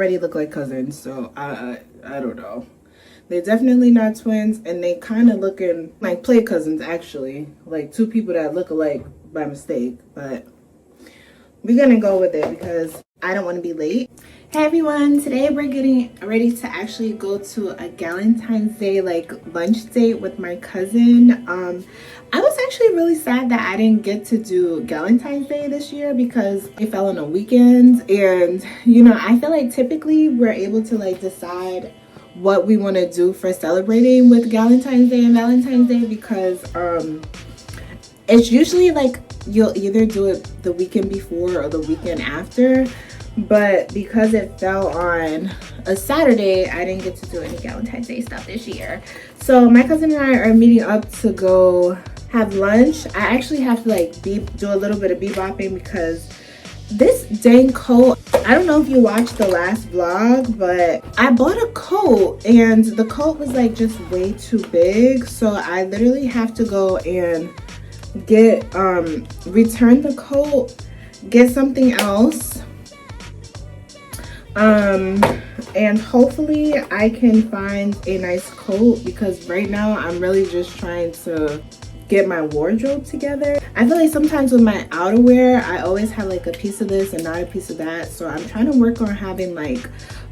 already look like cousins, so I don't know. They're definitely not twins, and they kind of looking like play cousins, actually. Like two people that look alike by mistake, but we're gonna go with it because I don't want to be late. Hey everyone, today we're getting ready to actually go to a Galentine's Day like lunch date with my cousin. I was actually really sad that I didn't get to do Galentine's Day this year because it fell on a weekend, and you know, I feel like typically we're able to like decide what we want to do for celebrating with Galentine's Day and Valentine's Day because it's usually like you'll either do it the weekend before or the weekend after. But because it fell on a Saturday, I didn't get to do any Galentine's Day stuff this year. So my cousin and I are meeting up to go have lunch. I actually have to like do a little bit of bebopping because this dang coat, I don't know if you watched the last vlog, but I bought a coat and the coat was like just way too big. So I literally have to go and get return the coat, get something else. And hopefully I can find a nice coat because right now I'm really just trying to get my wardrobe together. I feel like sometimes with my outerwear I always have like a piece of this and not a piece of that, so I'm trying to work on having like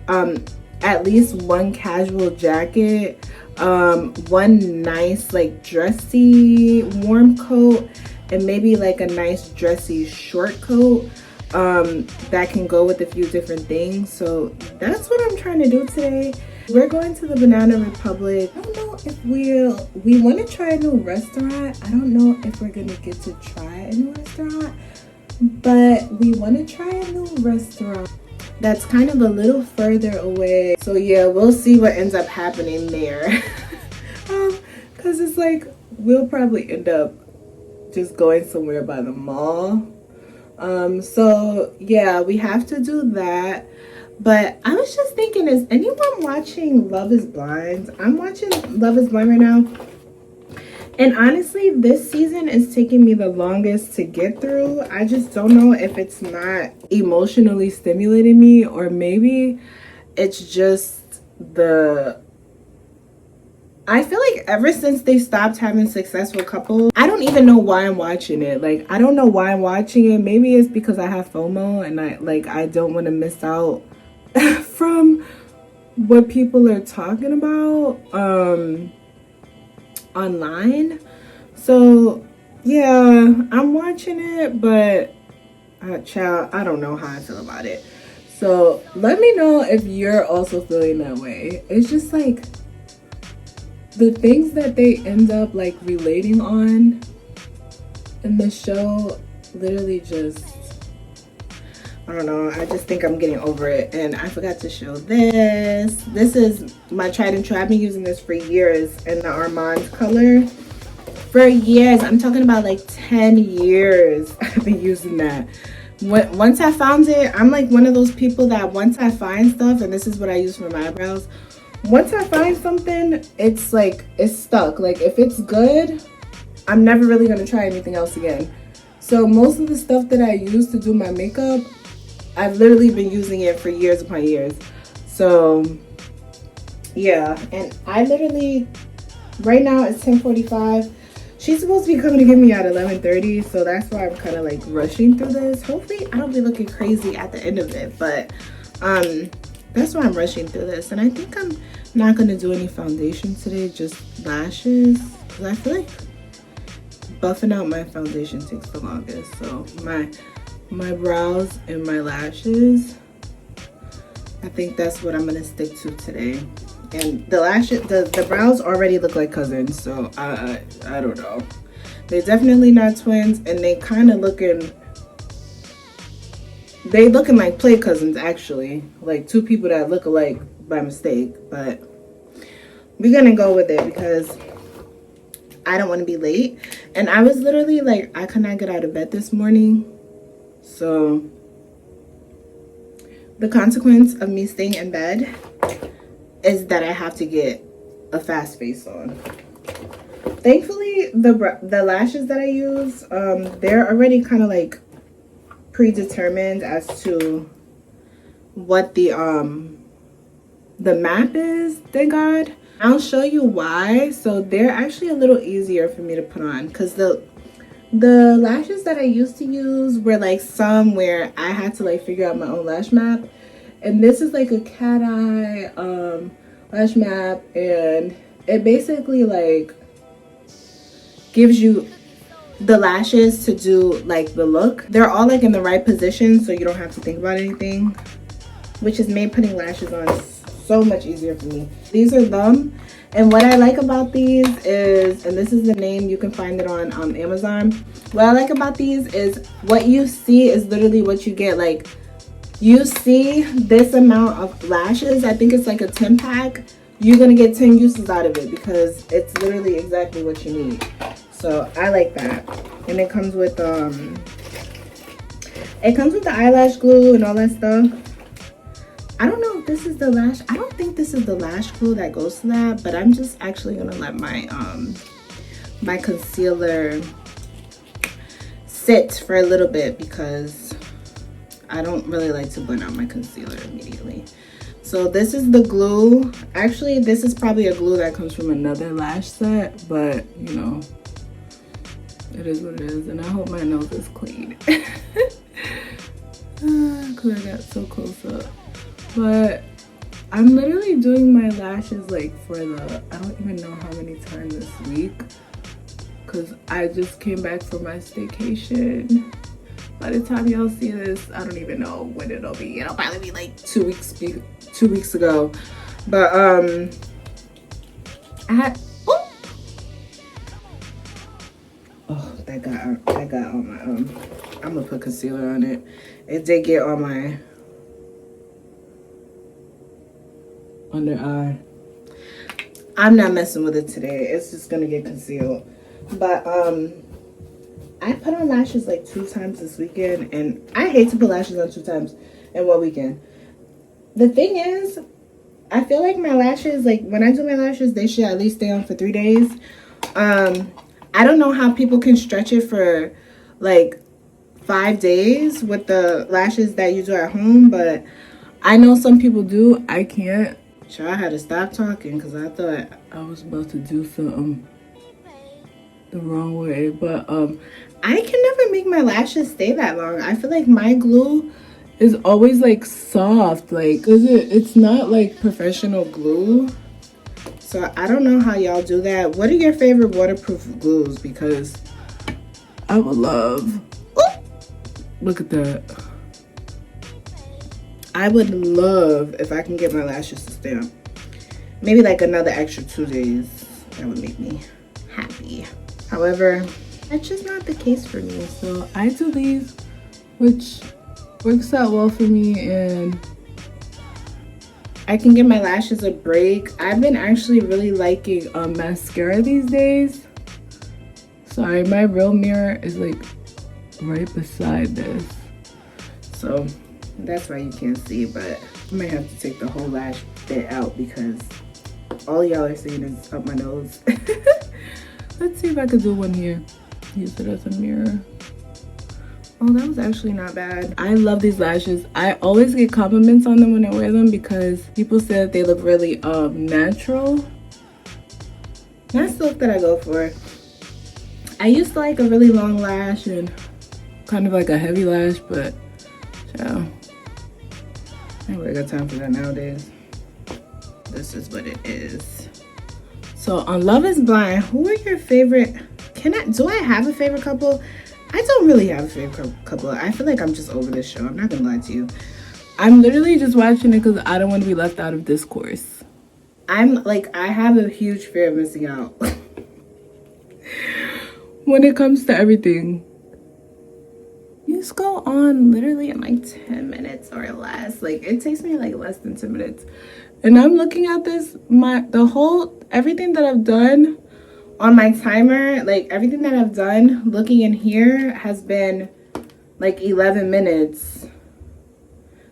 at least one casual jacket, one nice like dressy warm coat, and maybe like a nice dressy short coat that can go with a few different things. So that's what I'm trying to do today. We're going to the Banana Republic. I don't know if we want to try a new restaurant. I don't know if we're gonna get to try a new restaurant, but we want to try a new restaurant that's kind of a little further away. So yeah, we'll see what ends up happening there. Because it's like we'll probably end up just going somewhere by the mall. So yeah, we have to do that. But I was just thinking, is anyone watching Love is Blind? I'm watching Love is Blind right now. And honestly, this season is taking me the longest to get through. I just don't know if it's not emotionally stimulating me, or maybe it's just I feel like ever since they stopped having successful couples, I don't even know why I'm watching it. Like, I don't know why I'm watching it. Maybe it's because I have FOMO and I don't want to miss out from what people are talking about online. So yeah, I'm watching it, but child, I don't know how I feel about it. So let me know if you're also feeling that way. It's just like the things that they end up like relating on in the show literally just, I don't know, I just think I'm getting over it. And I forgot to show this. This is my tried and true. I've been using this for years in the Armand color. For years, I'm talking about like 10 years I've been using that. Once I found it, I'm like one of those people that once I find stuff, and this is what I use for my eyebrows, once I find something, it's like, it's stuck. Like if it's good, I'm never really gonna try anything else again. So most of the stuff that I use to do my makeup, I've literally been using it for years upon years. So yeah, and I literally, right now it's 10:45. She's supposed to be coming to get me at 11:30, so that's why I'm kind of like rushing through this. Hopefully I don't be looking crazy at the end of it, but that's why I'm rushing through this. And I think I'm not gonna do any foundation today, just lashes, because I feel like buffing out my foundation takes the longest. So my brows and my lashes, I think that's what I'm gonna stick to today. And the lashes, the brows already look like cousins, so I don't know. They're definitely not twins, and they kind of looking like play cousins, actually, like two people that look alike by mistake. But we're gonna go with it because I don't want to be late. And I was literally like, I could not get out of bed this morning, so the consequence of me staying in bed is that I have to get a fast face on. Thankfully, the lashes that I use, they're already kind of like predetermined as to what the map is, thank God. I'll show you why. So they're actually a little easier for me to put on, because the lashes that I used to use were like some where I had to like figure out my own lash map, and this is like a cat eye lash map, and it basically like gives you the lashes to do like the look. They're all like in the right position, so you don't have to think about anything, which has made putting lashes on so much easier for me. These are them, and what I like about these is, and this is the name, you can find it on Amazon. What I like about these is what you see is literally what you get. Like, you see this amount of lashes, I think it's like a 10 pack. You're gonna get 10 uses out of it because it's literally exactly what you need. So I like that. And it comes with the eyelash glue and all that stuff. I don't know if this is the lash, I don't think this is the lash glue that goes to that, but I'm just actually gonna let my my concealer sit for a little bit because I don't really like to blend out my concealer immediately. So this is the glue. Actually, this is probably a glue that comes from another lash set, but you know, it is what it is. And I hope my nose is clean. Cause I got so close up. But I'm literally doing my lashes like for the, I don't even know how many times this week, cause I just came back from my staycation. By the time y'all see this, I don't even know when it'll be. It'll probably be like 2 weeks ago. But I had, oh, that got on my I'm gonna put concealer on it. It did get on my under eye. I'm not messing with it today. It's just gonna get concealed. But I put on lashes like 2 times this weekend, and I hate to put lashes on 2 times in one weekend. The thing is, I feel like my lashes, like when I do my lashes, they should at least stay on for 3 days. I don't know how people can stretch it for like 5 days with the lashes that you do at home, but I know some people do. I can't. So I had to stop talking because I thought I was about to do something the wrong way. But I can never make my lashes stay that long. I feel like my glue is always like soft, like, cause it's not like professional glue. So I don't know how y'all do that. What are your favorite waterproof glues? Because I would love, look at that. I would love if I can get my lashes to stay on. Maybe like another extra 2 days. That would make me happy. However, that's just not the case for me. So I do these, which works out well for me, and I can give my lashes a break. I've been actually really liking mascara these days. Sorry, my real mirror is like right beside this. So that's why you can't see, but I might have to take the whole lash bit out because all y'all are seeing is up my nose. Let's see if I could do one here. Use it as a mirror. Oh, that was actually not bad. I love these lashes. I always get compliments on them when I wear them because people say that they look really natural. That's the look that I go for. I used to like a really long lash and kind of like a heavy lash, but yeah, I ain't really got time for that nowadays. This is what it is. So on Love is Blind, who are your favorite? Do I have a favorite couple? I don't really have a favorite couple. I feel like I'm just over this show. I'm not gonna lie to you. I'm literally just watching it because I don't want to be left out of discourse. I'm like, I have a huge fear of missing out when it comes to everything. You just go on literally in like 10 minutes or less. Like it takes me like less than 10 minutes. And I'm looking at this, everything that I've done on my timer, like everything that I've done looking in here has been like 11 minutes.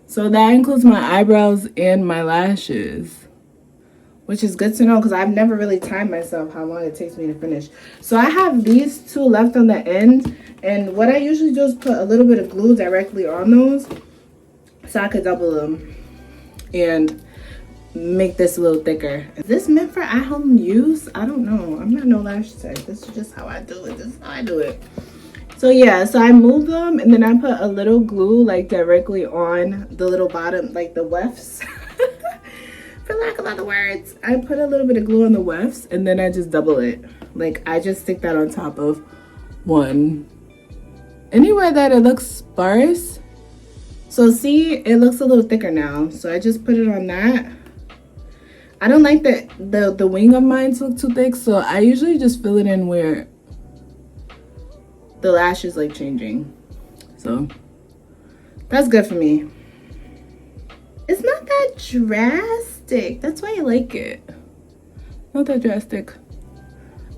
So that includes my eyebrows and my lashes, which is good to know because I've never really timed myself how long it takes me to finish. So I have these 2 left on the end, and what I usually do is put a little bit of glue directly on those so I could double them and make this a little thicker. Is this meant for at-home use? I don't know. I'm not no lash tech. This is just how I do it. This is how I do it. So yeah, so I moved them and then I put a little glue like directly on the little bottom, like the wefts. For lack of other words, I put a little bit of glue on the wefts and then I just double it. Like I just stick that on top of one. Anywhere that it looks sparse. So see, it looks a little thicker now. So I just put it on that. I don't like that the wing of mine look too thick, so I usually just fill it in where the lash is like changing. So that's good for me. It's not that drastic. That's why I like it. Not that drastic.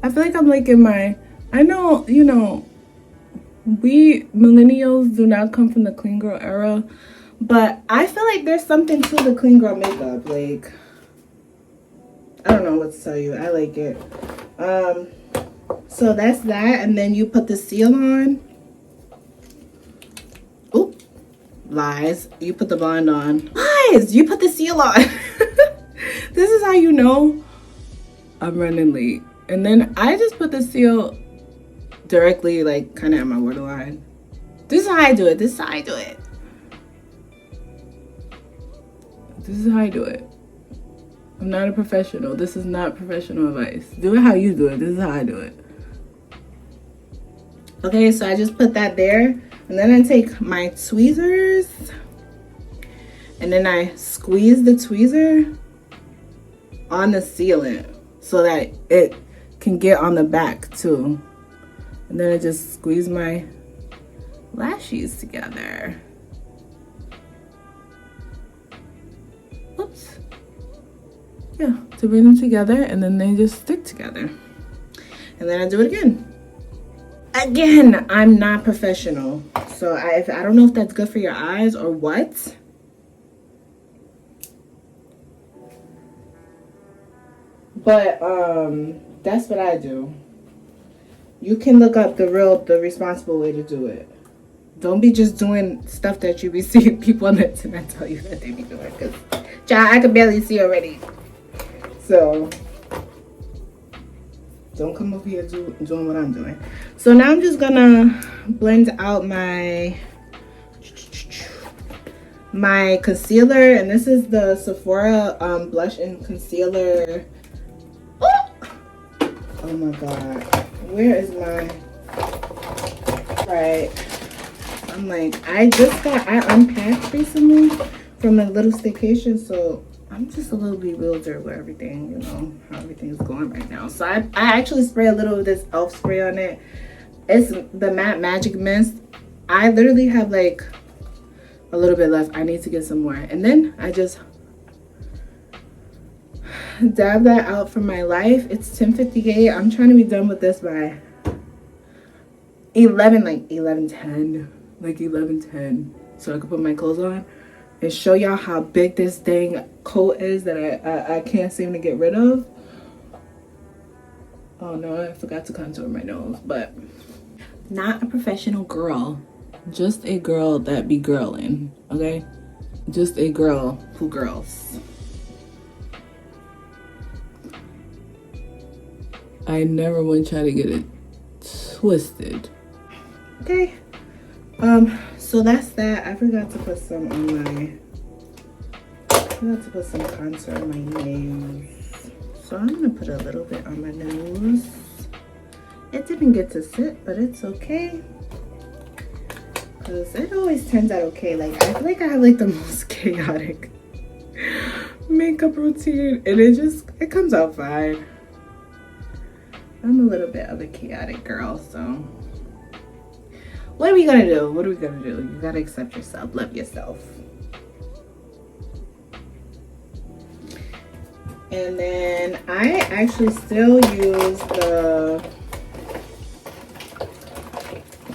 I feel like I'm like in my, I know, you know, we millennials do not come from the clean girl era, but I feel like there's something to the clean girl makeup. Like, I don't know what to tell you. I like it. So that's that. And then you put the seal on. Oop. Lies. You put the bond on. Lies! You put the seal on. This is how you know I'm running late. And then I just put the seal directly, like, kind of at my waterline. This is how I do it. This is how I do it. This is how I do it. I'm not a professional. This is not professional advice. Do it how you do it. This is how I do it. Okay, so I just put that there. And then I take my tweezers. And then I squeeze the tweezer on the sealant so that it can get on the back too. And then I just squeeze my lashes together. Oops. Yeah, to bring them together, and then they just stick together. And then I do it again. Again, I'm not professional, so I don't know if that's good for your eyes or what. But that's what I do. You can look up the responsible way to do it. Don't be just doing stuff that you be seeing people on the internet tell you that they be doing. Because, child, I can barely see already. So, don't come over here doing what I'm doing. So now I'm just gonna blend out my concealer. And this is the Sephora blush and concealer. Oh my god. Where is my... Right. I'm like, I unpacked recently from a little staycation, so I'm just a little bewildered with everything, you know, how everything is going right now. So I actually spray a little of this e.l.f. spray on it. It's the Matte Magic Mist. I literally have like a little bit left. I need to get some more. And then I just dab that out from my life. It's 10:58. I'm trying to be done with this by 11:10, so I can put my clothes on and show y'all how big this dang coat is that I can't seem to get rid of. Oh no, I forgot to contour my nose. But not a professional girl, just a girl that be girling, okay? Just a girl who girls. I never want to try to get it twisted. Okay. So that's that. I forgot to put some on my... I forgot to put some contour on my nails. So I'm going to put a little bit on my nose. It didn't get to sit, but it's okay. Because it always turns out okay. Like, I feel like I have like the most chaotic makeup routine. And it comes out fine. I'm a little bit of a chaotic girl, so... What are we gonna do? What are we gonna do? You gotta accept yourself. Love yourself. And then I actually still use the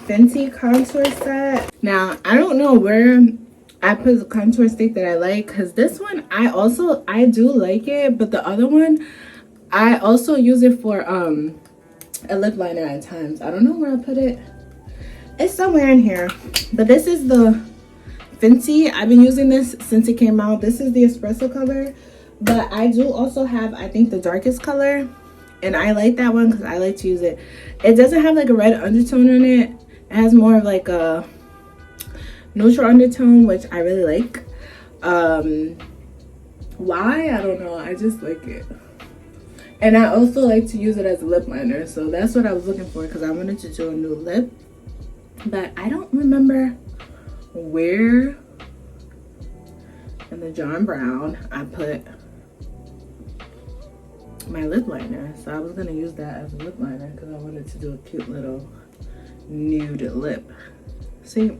Fenty contour set. Now, I don't know where I put the contour stick that I like, because this one, I do like it, but the other one, I also use it for a lip liner at times. I don't know where I put it. It's somewhere in here. But this is the Fenty. I've been using this since it came out. This is the espresso color, but I do also have, I think, the darkest color, and I like that one because I like to use it. It doesn't have like a red undertone on it. It has more of like a neutral undertone, which I really like. Why? I don't know. I just like it. And I also like to use it as a lip liner. So that's what I was looking for, because I wanted to do a new lip. But I don't remember where in the John Brown I put my lip liner. So I was going to use that as a lip liner because I wanted to do a cute little nude lip. See,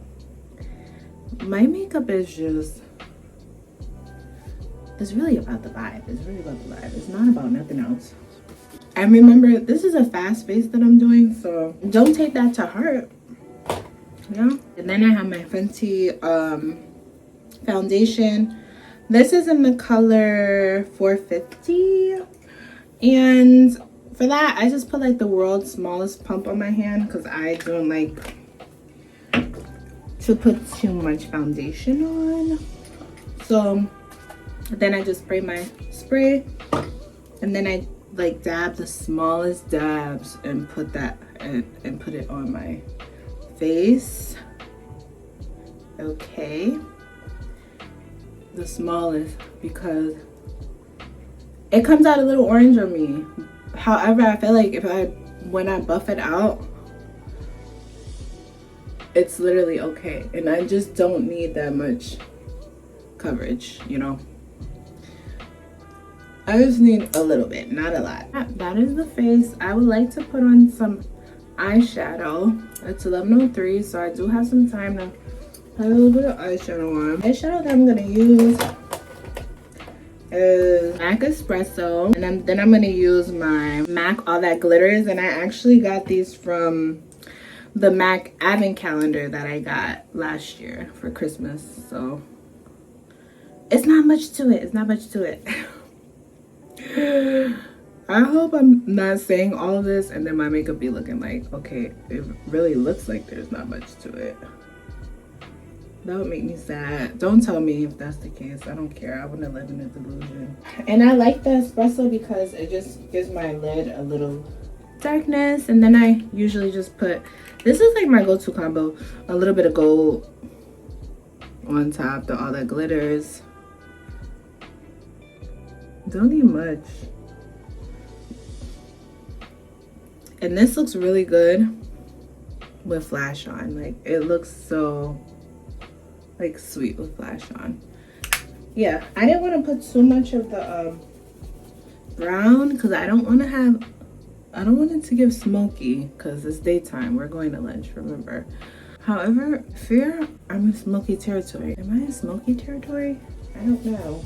my makeup is just, it's really about the vibe. It's really about the vibe. It's not about nothing else. And remember, this is a fast face that I'm doing, so don't take that to heart, you know? And then I have my Fenty foundation. This is in the color 450. And for that, I just put like the world's smallest pump on my hand because I don't like to put too much foundation on. So then I just spray my spray, and then I like dab the smallest dabs and put that and put it on my face. Okay, the smallest, because it comes out a little orange on me. However, I feel like when I buff it out, it's literally okay, and I just don't need that much coverage, you know. I just need a little bit, not a lot. That is the face. I would like to put on some eyeshadow. It's 11:03, so I do have some time to have a little bit of eyeshadow on. Eyeshadow that I'm gonna use is MAC Espresso, and then I'm gonna use my MAC All That Glitters, and I actually got these from the MAC Advent calendar that I got last year for Christmas. So it's not much to it. It's not much to it. I hope I'm not saying all of this and then my makeup be looking like, okay, it really looks like there's not much to it. That would make me sad. Don't tell me if that's the case. I don't care. I want to live in a delusion. And I like the espresso because it just gives my lid a little darkness. And then I usually just put, this is like my go-to combo, a little bit of gold on top, all that glitters. Don't need much. And this looks really good with flash on. Like, it looks so like sweet with flash on. Yeah, I didn't want to put too much of the brown because I don't want it to give smoky because it's daytime. We're going to lunch, remember. However, fear I'm in smoky territory. Am I in smoky territory? I don't know.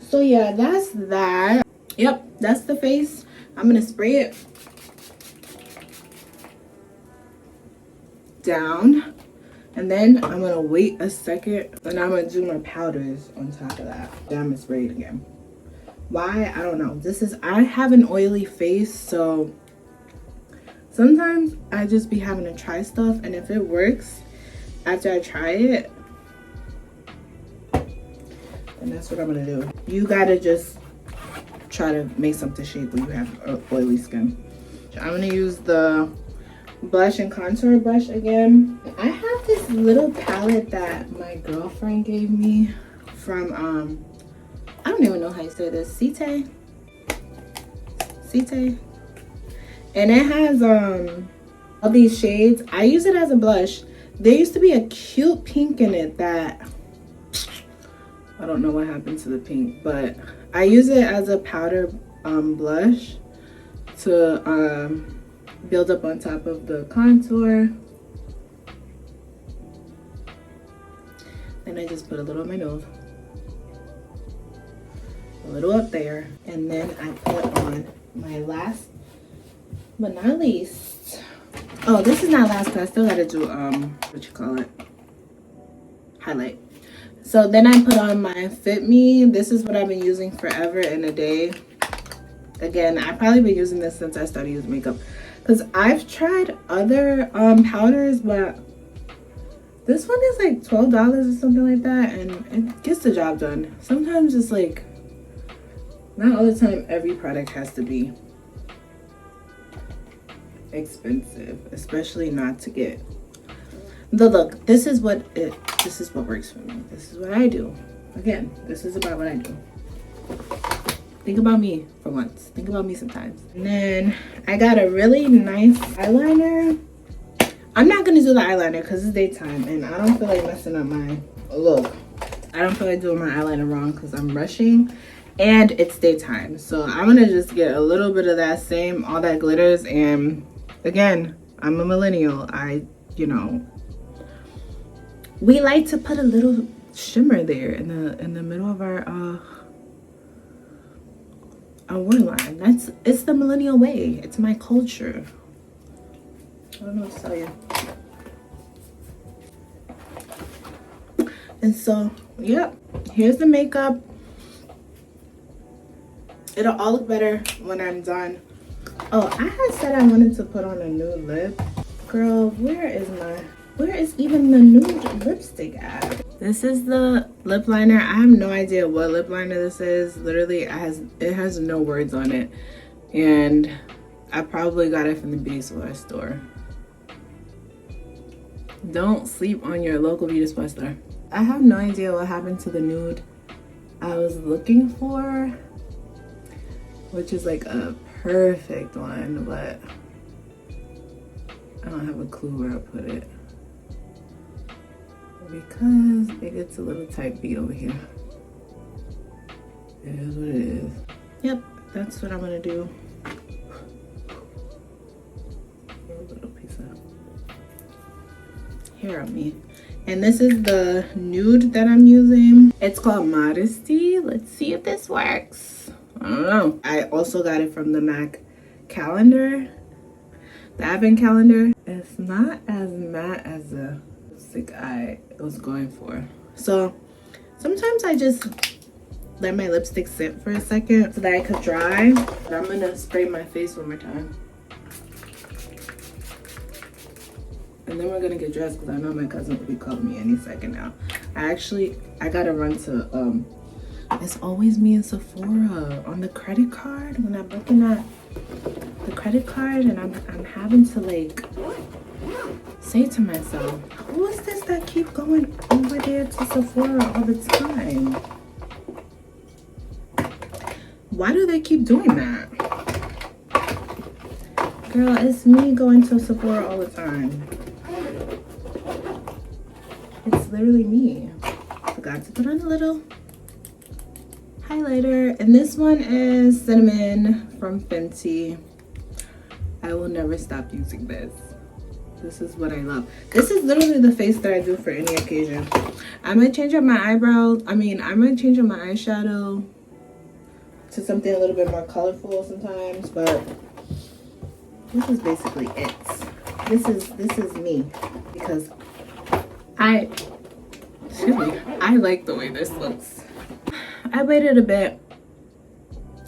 So yeah, that's that. Yep, that's the face. I'm gonna spray it down, and then I'm gonna wait a second, and I'm gonna do my powders on top of that. Then I'm gonna spray it again. Why? I don't know. I have an oily face, so sometimes I just be having to try stuff, and if it works after I try it, and that's what I'm gonna do. You gotta just try to make something shape when you have oily skin. I'm gonna use the blush and contour brush again. I have this little palette that my girlfriend gave me from I don't even know how you say this, Ciate, and it has all these shades. I use it as a blush. There used to be a cute pink in it that I don't know what happened to the pink, but I use it as a powder blush to build up on top of the contour. And I just put a little on my nose, a little up there, and then I put on my last but not least. Oh, this is not last because I still gotta do what you call it, highlight. So then I put on my Fit Me. This is what I've been using forever and a day. Again, I've probably been using this since I started using makeup, because I've tried other powders, but This one is like $12 or something like that, and it gets the job done. Sometimes it's like, not all the time every product has to be expensive, especially not to get the look. This is what works for me. This is what I do. Again, this is about what I do. Think about me for once. Think about me sometimes. And then I got a really nice eyeliner. I'm not gonna do the eyeliner because it's daytime and I don't feel like messing up my look. I don't feel like doing my eyeliner wrong because I'm rushing and it's daytime. So I'm gonna just get a little bit of that same, all that glitters. And again, I'm a millennial. You know, we like to put a little shimmer there in the middle of our waterline. It's the millennial way. It's my culture. I don't know what to tell you. And so, yep, here's the makeup. It'll all look better when I'm done. Oh, I had said I wanted to put on a nude lip. Girl, where is even the nude lipstick at? This is the lip liner. I have no idea what lip liner this is. Literally, it has no words on it. And I probably got it from the beauty supply store. Don't sleep on your local beauty supply store. I have no idea what happened to the nude I was looking for, which is like a perfect one, but I don't have a clue where I put it because it gets a little tight beat over here. It is what it is. Yep, that's what I'm gonna do. A little piece of hair on me. And this is the nude that I'm using. It's called Modesty. Let's see if this works. I don't know. I also got it from the MAC calendar, the advent calendar. It's not as matte as the lipstick I was going for. So sometimes I just let my lipstick sit for a second so that I could dry. But I'm gonna spray my face one more time. And then we're gonna get dressed because I know my cousin will be calling me any second now. I gotta run to, it's always me and Sephora on the credit card when I'm looking at the credit card, and I'm having to like say to myself, who is this that keep going over there to Sephora all the time? Why do they keep doing that? Girl, it's me going to Sephora all the time. It's literally me. Forgot to put on a little highlighter. And this one is Cinnamon from Fenty. I will never stop using this. This is what I love. This is literally the face that I do for any occasion. I might change up my eyebrows. I might change up my eyeshadow to something a little bit more colorful sometimes, but this is basically it. This is me because I like the way this looks. I waited a bit.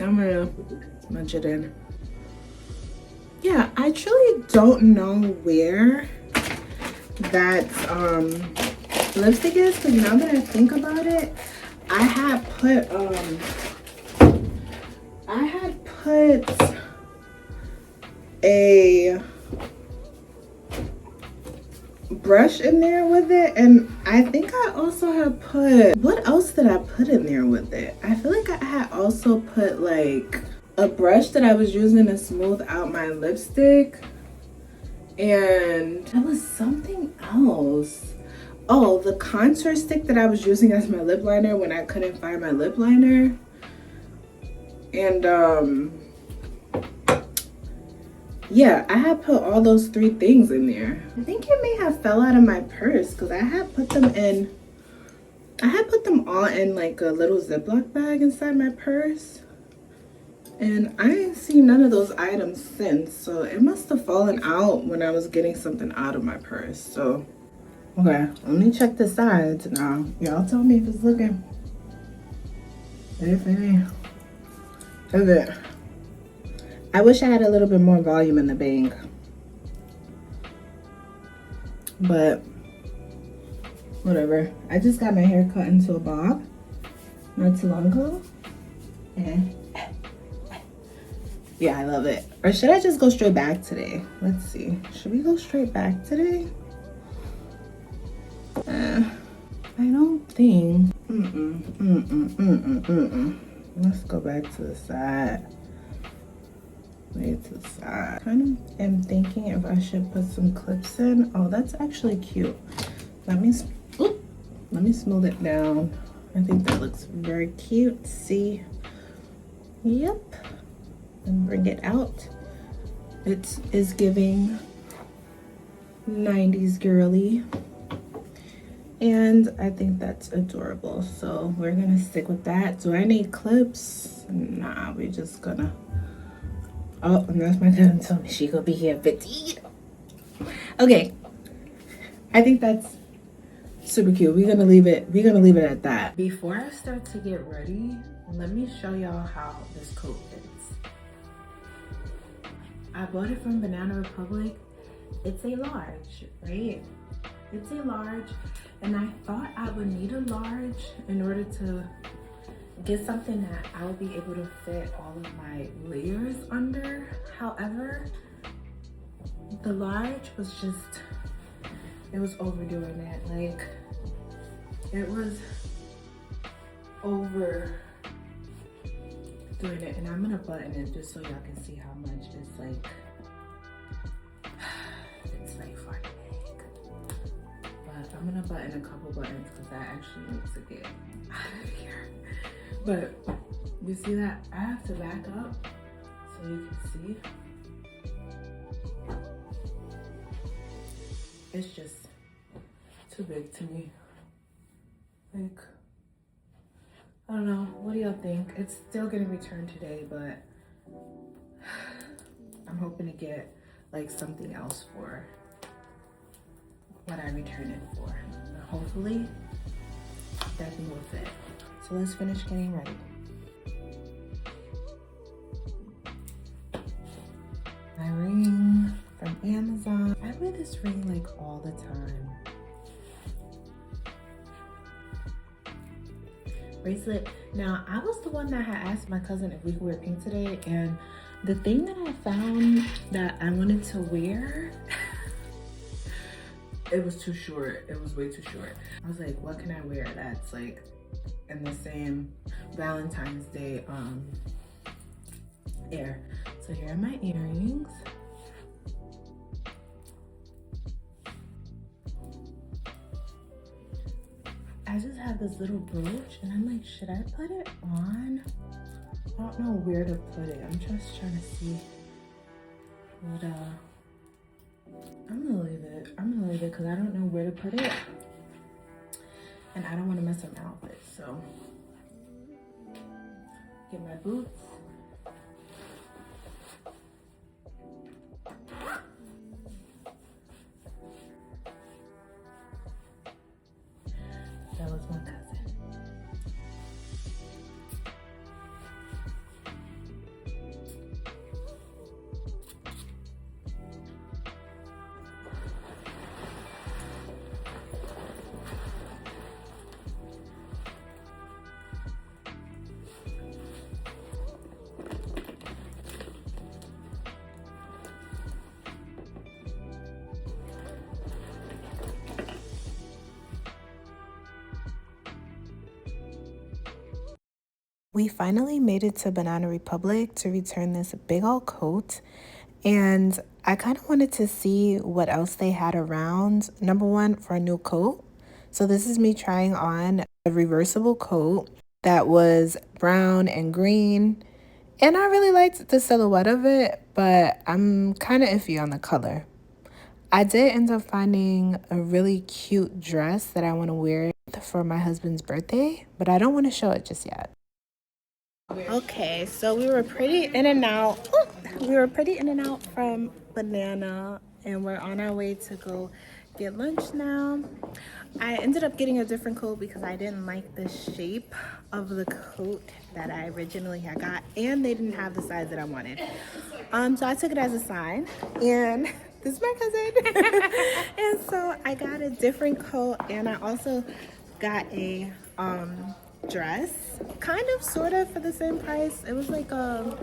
I'm gonna munch it in. Yeah, I truly don't know where that lipstick is, because now that I think about it, I had put a brush in there with it, and I think I also have put, what else did I put in there with it? I feel like I had also put like a brush that I was using to smooth out my lipstick, and there was something else. Oh, the contour stick that I was using as my lip liner when I couldn't find my lip liner. And yeah, I had put all those 3 things in there. I think it may have fell out of my purse because I had put them all in like a little Ziploc bag inside my purse. And I ain't seen none of those items since, so it must have fallen out when I was getting something out of my purse. So, okay, let me check the sides now. Y'all tell me if it's looking. If it ain't. Is it? I wish I had a little bit more volume in the bang. But whatever. I just got my hair cut into a bob not too long ago. And yeah, I love it. Or should I just go straight back today? Let's see. Should we go straight back today? I don't think. Let's go back to the side. Way to the side. Kind of am thinking if I should put some clips in. Oh, that's actually cute. Let me smooth it down. I think that looks very cute. See? Yep. And bring it out. It is giving 90s girly. And I think that's adorable. So we're gonna stick with that. Do I need clips? Nah, we're just gonna. Oh, and that's my cousin told me she gonna be here 15. Okay. I think that's super cute. We're gonna leave it at that. Before I start to get ready, let me show y'all how this coat fits. I bought it from Banana Republic. It's a large, right? It's a large, and I thought I would need a large in order to get something that I would be able to fit all of my layers under. However, the large was just, it was overdoing it. Like, it was over doing it. And I'm gonna button it just so y'all can see how much it's like for big. But I'm gonna button a couple buttons because that actually needs to get out of here. But you see that? I have to back up so you can see. It's just too big to me. Like, I don't know. What do y'all think? It's still getting returned today, but I'm hoping to get like something else for what I return it for. But hopefully that thing will fit. So let's finish getting ready. My ring from Amazon. I wear this ring like all the time. Bracelet. Now, I was the one that had asked my cousin if we could wear pink today, and the thing that I found that I wanted to wear, it was too short. It was way too short. I was like, what can I wear that's like in the same Valentine's Day air? So here are my earrings. I just have this little brooch and I'm like, should I put it on? I don't know where to put it. I'm just trying to see what I'm gonna leave it. I'm gonna leave it because I don't know where to put it. And I don't want to mess up my outfit. So get my boots. That was my cousin. We finally made it to Banana Republic to return this big old coat, and I kind of wanted to see what else they had around. Number one, for a new coat. So this is me trying on a reversible coat that was brown and green, and I really liked the silhouette of it, but I'm kind of iffy on the color. I did end up finding a really cute dress that I want to wear for my husband's birthday, but I don't want to show it just yet. Okay, so we were pretty in and out. From Banana, and we're on our way to go get lunch now. I ended up getting a different coat because I didn't like the shape of the coat that I originally had got, and they didn't have the size that I wanted. So I took it as a sign, and this is my cousin. And so I got a different coat, and I also got a dress, kind of sort of for the same price. It was like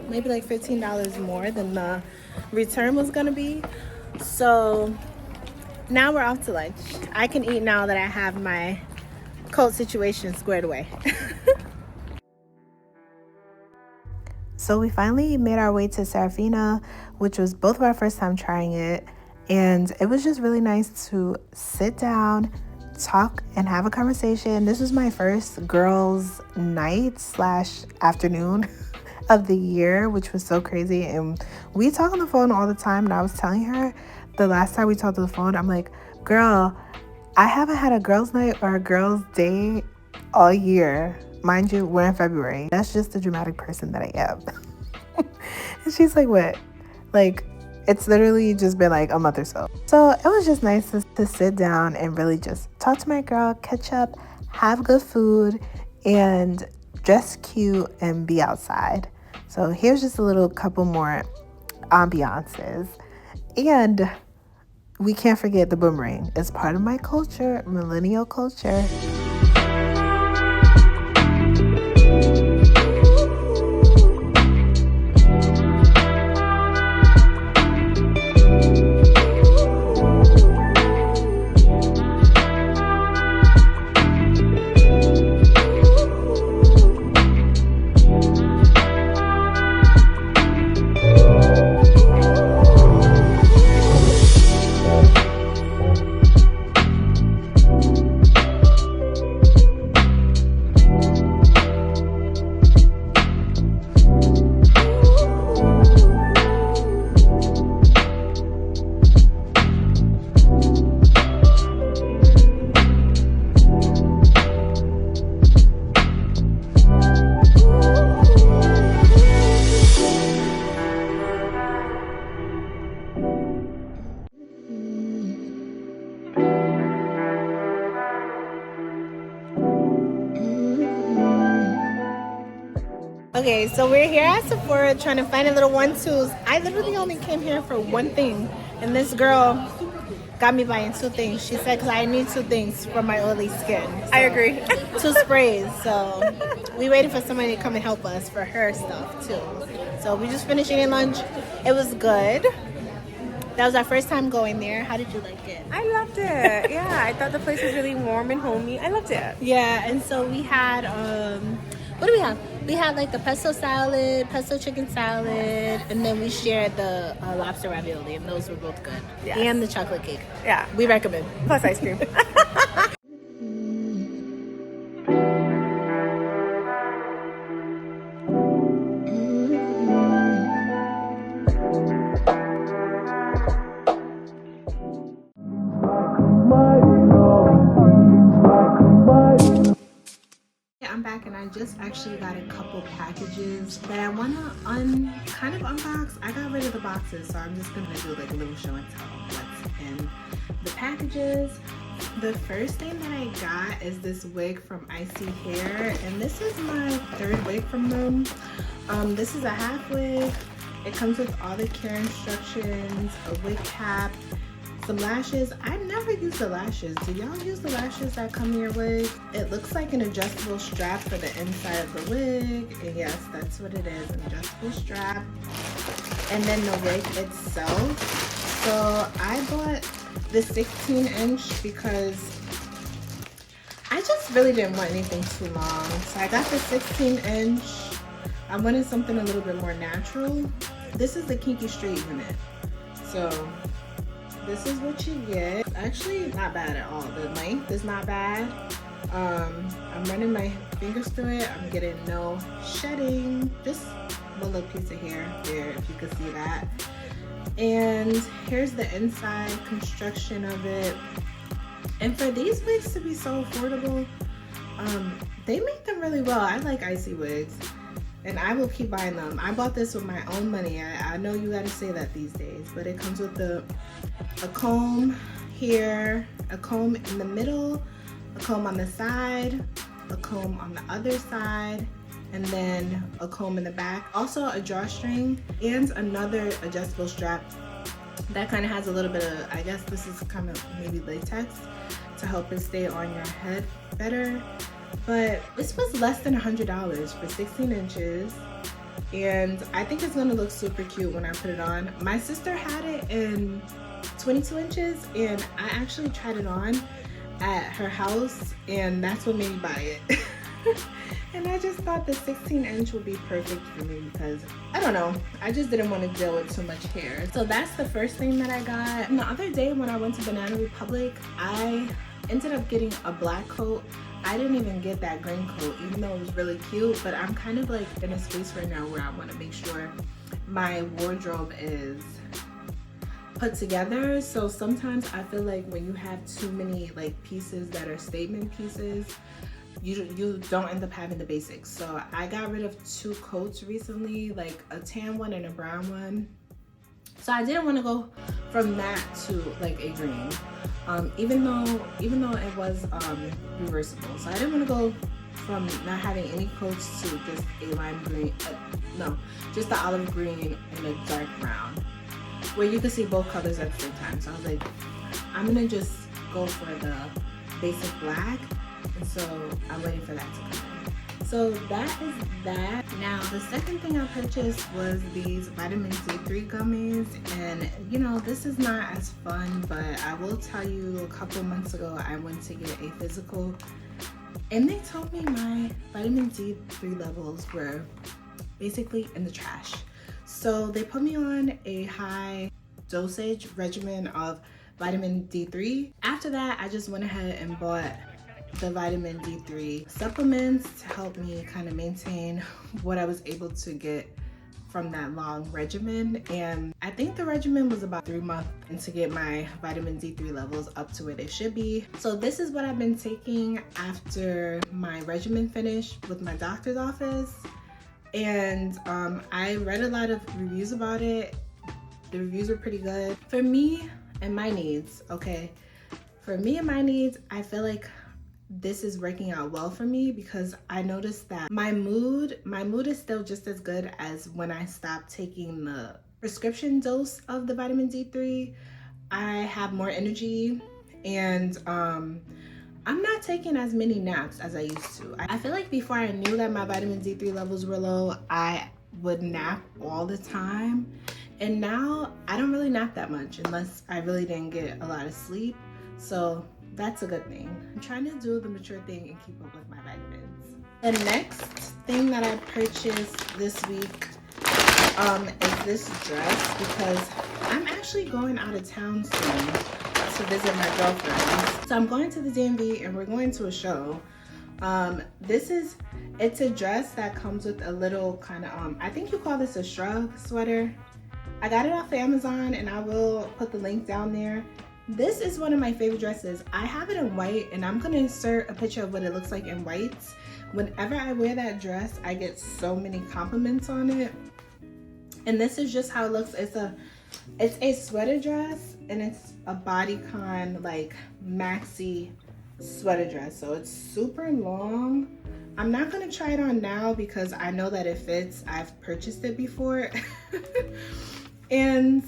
maybe like $15 more than the return was gonna be. So now we're off to lunch. I can eat now that I have my coat situation squared away. So we finally made our way to Serafina, which was both of our first time trying it. And it was just really nice to sit down, talk, and have a conversation. This was my first girls' night / afternoon of the year, which was so crazy. And we talk on the phone all the time. And I was telling her the last time we talked on the phone, I'm like, girl, I haven't had a girls' night or a girls' day all year. Mind you, we're in February. That's just the dramatic person that I am. And she's like, what? Like, it's literally just been like a month or so. So it was just nice to sit down and really just talk to my girl, catch up, have good food, and dress cute and be outside. So here's just a little couple more ambiances. And we can't forget the boomerang. It's part of my culture, millennial culture. Okay, so we're here at Sephora trying to find a little 1-2s. I literally only came here for one thing, and this girl got me buying 2 things. She said, because I need 2 things for my oily skin. So, I agree. 2 sprays. So we waited for somebody to come and help us for her stuff too. So we just finished eating lunch. It was good. That was our first time going there. How did you like it? I loved it. Yeah, I thought the place was really warm and homey. I loved it. Yeah, and so we had what do we have? We had like the pesto salad, pesto chicken salad, and then we shared the lobster ravioli, and those were both good. Yes. And the chocolate cake. Yeah. We recommend. Plus ice cream. I'm back, and I just actually got a couple packages that I want to kind of unbox. I got rid of the boxes, so I'm just gonna do like a little show and tell what's in the packages. The first thing that I got is this wig from Icy Hair, and this is my 3rd wig from them. This is a half wig. It comes with all the care instructions, a wig cap, some lashes. I never use the lashes. Do y'all use the lashes that come in your wig? It looks like an adjustable strap for the inside of the wig. And yes, that's what it is, an adjustable strap. And then the wig itself. So I bought the 16-inch because I just really didn't want anything too long. So I got the 16-inch. I wanted something a little bit more natural. This is the Kinky Straight unit. So this is what you get. Actually, not bad at all. The length is not bad. I'm running my fingers through it. I'm getting no shedding. Just one little piece of hair there, if you can see that. And here's the inside construction of it. And for these wigs to be so affordable, they make them really well. I like Icy wigs, and I will keep buying them. I bought this with my own money. I know you gotta say that these days, but it comes with a comb here, a comb in the middle, a comb on the side, a comb on the other side, and then a comb in the back. Also a drawstring and another adjustable strap that kind of has a little bit of, I guess this is kind of maybe latex to help it stay on your head better. But this was less than $100 for 16 inches. And I think it's gonna look super cute when I put it on. My sister had it in 22 inches and I actually tried it on at her house and that's what made me buy it. And I just thought the 16 inch would be perfect for me because, I don't know, I just didn't want to deal with too much hair. So that's the first thing that I got. And the other day when I went to Banana Republic, I ended up getting a black coat. I didn't even get that green coat, even though it was really cute, but I'm kind of like in a space right now where I want to make sure my wardrobe is put together. So sometimes I feel like when you have too many like pieces that are statement pieces, you don't end up having the basics. So I got rid of 2 coats recently, like a tan one and a brown one. So I didn't want to go from that to like a green, even though it was reversible. So I didn't want to go from not having any coats to just a lime green, no, just the olive green and a dark brown, where you can see both colors at the same time. So I was like, I'm gonna just go for the basic black. And so I'm waiting for that to come in. So that is that. Now the second thing I purchased was these vitamin D3 gummies, and you know, this is not as fun, but I will tell you, a couple months ago I went to get a physical and they told me my vitamin D3 levels were basically in the trash. So they put me on a high dosage regimen of vitamin D3. After that, I just went ahead and bought the vitamin D3 supplements to help me kind of maintain what I was able to get from that long regimen. And I think the regimen was about 3 months and to get my vitamin D3 levels up to where they should be. So this is what I've been taking after my regimen finished with my doctor's office. And I read a lot of reviews about it. The reviews were pretty good. For me and my needs, okay? For me and my needs, I feel like this is working out well for me because I noticed that my mood is still just as good as when I stopped taking the prescription dose of the vitamin D3. I have more energy and I'm not taking as many naps as I used to. I feel like before I knew that my vitamin D3 levels were low, I would nap all the time. And now I don't really nap that much unless I really didn't get a lot of sleep. So that's a good thing. I'm trying to do the mature thing and keep up with my vitamins. The next thing that I purchased this week is this dress because I'm actually going out of town soon to visit my girlfriend. So I'm going to the DMV and we're going to a show. It's a dress that comes with a little kind of, I think you call this a shrug sweater. I got it off of Amazon and I will put the link down there. This is one of my favorite dresses. I have it in white and I'm gonna insert a picture of what it looks like in whites. Whenever I wear that dress, I get so many compliments on it. And this is just how it looks. It's a sweater dress and it's a bodycon like maxi sweater dress. So it's super long. I'm not gonna try it on now because I know that it fits. I've purchased it before. And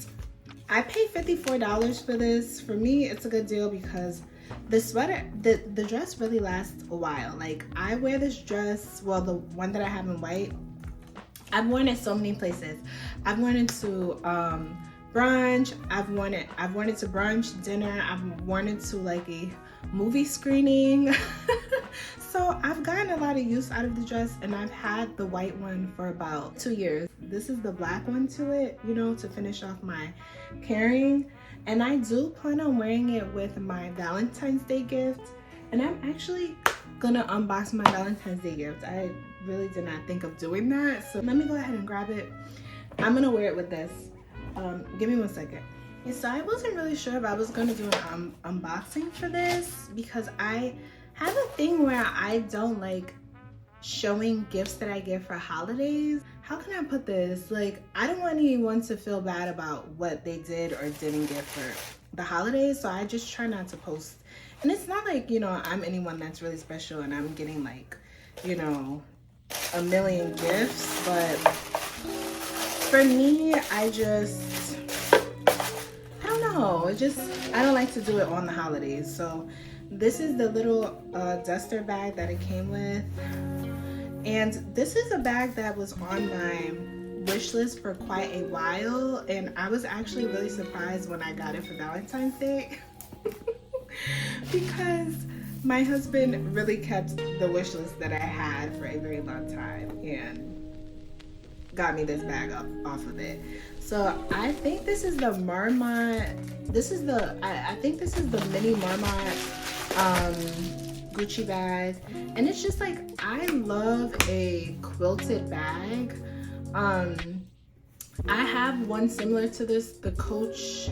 I paid $54 for this. For me, it's a good deal because the sweater, the dress really lasts a while. Like I wear this dress, well, the one that I have in white, I've worn it so many places. I've worn it to brunch, I've worn it to brunch, dinner, I've worn it to like a movie screening. So I've gotten a lot of use out of the dress and I've had the white one for about 2 years. This is the black one to it, you know, to finish off my pairing. And I do plan on wearing it with my Valentine's Day gift. And I'm actually gonna unbox my Valentine's Day gift. I really did not think of doing that. So let me go ahead and grab it. I'm gonna wear it with this. Give me 1 second. Yeah, so I wasn't really sure if I was gonna do an unboxing for this because I have a thing where I don't like showing gifts that I get for holidays. How can I put this? Like, I don't want anyone to feel bad about what they did or didn't get for the holidays, so I just try not to post. And it's not like, you know, I'm anyone that's really special and I'm getting like, you know, a million gifts, but for me, I just No, it just, I don't like to do it on the holidays. So this is the little duster bag that it came with. And this is a bag that was on my wish list for quite a while. And I was actually really surprised when I got it for Valentine's Day. Because my husband really kept the wish list that I had for a very long time and got me this bag off of it. So I think this is the Marmot, I think this is the mini Marmot Gucci bag. And it's just like, I love a quilted bag. I have one similar to this, the Coach,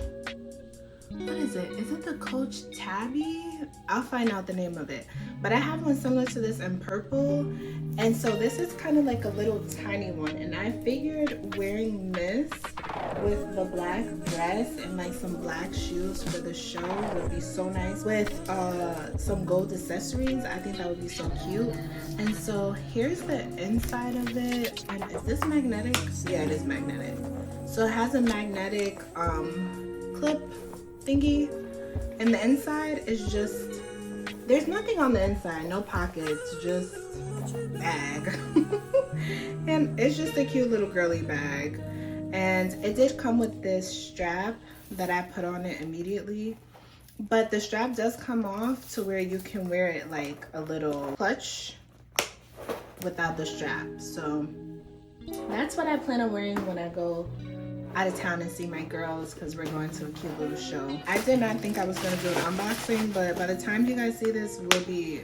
what is it? Is it the Coach Tabby? I'll find out the name of it. But I have one similar to this in purple. And so this is kind of like a little tiny one. And I figured wearing this with the black dress and like some black shoes for the show would be so nice. With some gold accessories, I think that would be so cute. And so here's the inside of it. And is this magnetic? Yeah, it is magnetic. So it has a magnetic clip thingy, and the inside is just, there's nothing on the inside, no pockets, just bag. And it's just a cute little girly bag. And it did come with this strap that I put on it immediately, but the strap does come off to where you can wear it like a little clutch without the strap. So that's what I plan on wearing when I go out of town and see my girls, because we're going to a cute little show. I did not think I was going to do an unboxing, but by the time you guys see this, we'll be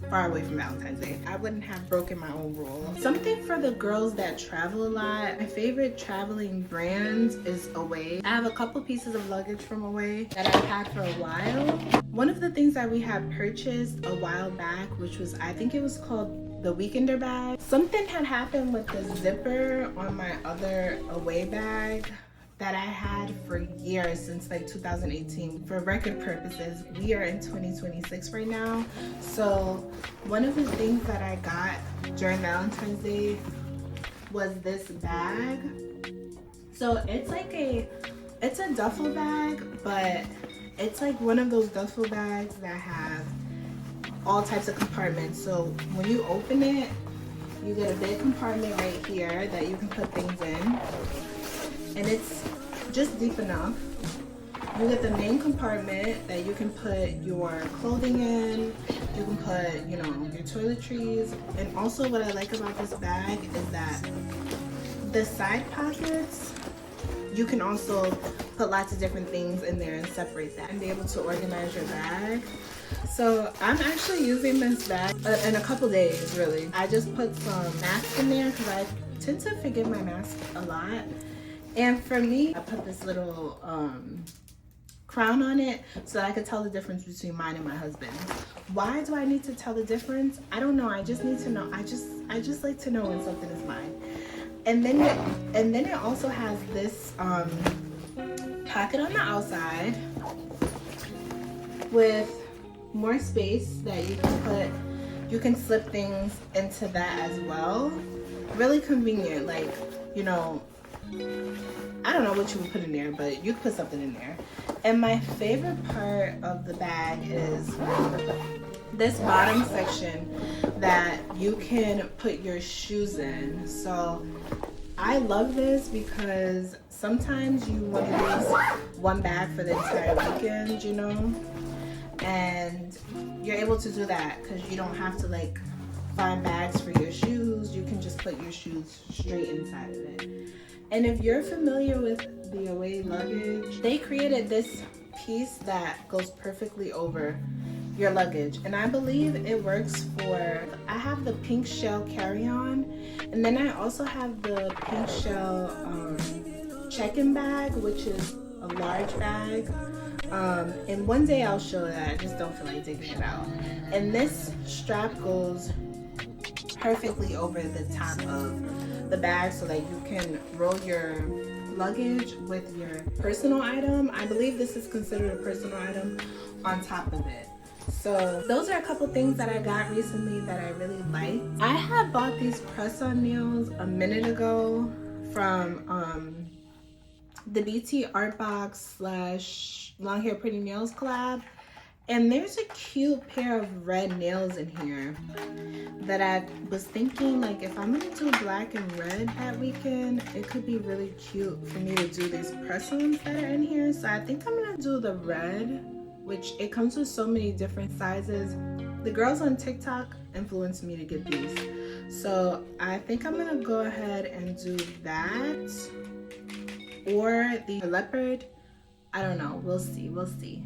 far away from Valentine's Day. I wouldn't have broken my own rule. Something for the girls that travel a lot. My favorite traveling brand is Away. I have a couple pieces of luggage from Away that I've had for a while. One of the things that we had purchased a while back, which was, I think it was called the Weekender bag. Something had happened with the zipper on my other Away bag that I had for years, since like 2018. For record purposes, we are in 2026 right now. So one of the things that I got during Valentine's Day was this bag. So it's like it's a duffel bag, but it's like one of those duffel bags that have all types of compartments. So when you open it, you get a big compartment right here that you can put things in, and it's just deep enough. You get the main compartment that you can put your clothing in, you can put, you know, your toiletries. And also what I like about this bag is that the side pockets, you can also put lots of different things in there and separate that and be able to organize your bag. So I'm actually using this bag in a couple days, really. I just put some masks in there because I tend to forget my mask a lot. And for me, I put this little crown on it so that I could tell the difference between mine and my husband. Why do I need to tell the difference? I don't know. I just need to know. I just like to know when something is mine. And then it also has this pocket on the outside with more space that you can slip things into that as well. Really convenient. Like, you know, I don't know what you would put in there, but you could put something in there. And my favorite part of the bag is this bottom section that you can put your shoes in. So I love this because sometimes you want to use one bag for the entire weekend, you know, and you're able to do that because you don't have to like find bags for your shoes. You can just put your shoes straight inside of it. And if you're familiar with the Away luggage, they created this piece that goes perfectly over your luggage. And I believe it works for, I have the pink shell carry-on, and then I also have the pink shell check-in bag, which is a large bag. And one day I'll show that, I just don't feel like digging it out. And this strap goes perfectly over the top of the bag so that you can roll your luggage with your personal item. I believe this is considered a personal item on top of it. So those are a couple things that I got recently that I really liked. I had bought these press-on nails a minute ago from the BT Art Box slash Long Hair Pretty Nails collab. And there's a cute pair of red nails in here that I was thinking, like, if I'm gonna do black and red that weekend, it could be really cute for me to do these press-ons that are in here. So I think I'm gonna do the red, which it comes with so many different sizes. The girls on TikTok influenced me to get these. So I think I'm gonna go ahead and do that or the leopard. I don't know, we'll see.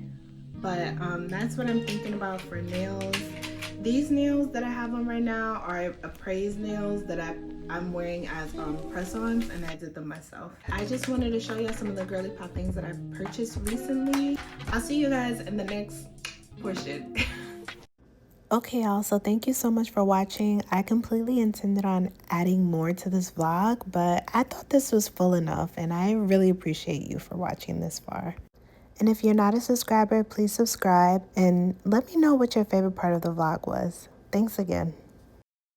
But that's what I'm thinking about for nails. These nails that I have on right now are appraised nails that I'm wearing as press-ons, and I did them myself. I just wanted to show you some of the girly pop things that I purchased recently. I'll see you guys in the next portion. Okay, y'all, so thank you so much for watching. I completely intended on adding more to this vlog, but I thought this was full enough, and I really appreciate you for watching this far. And if you're not a subscriber, please subscribe and let me know what your favorite part of the vlog was. Thanks again.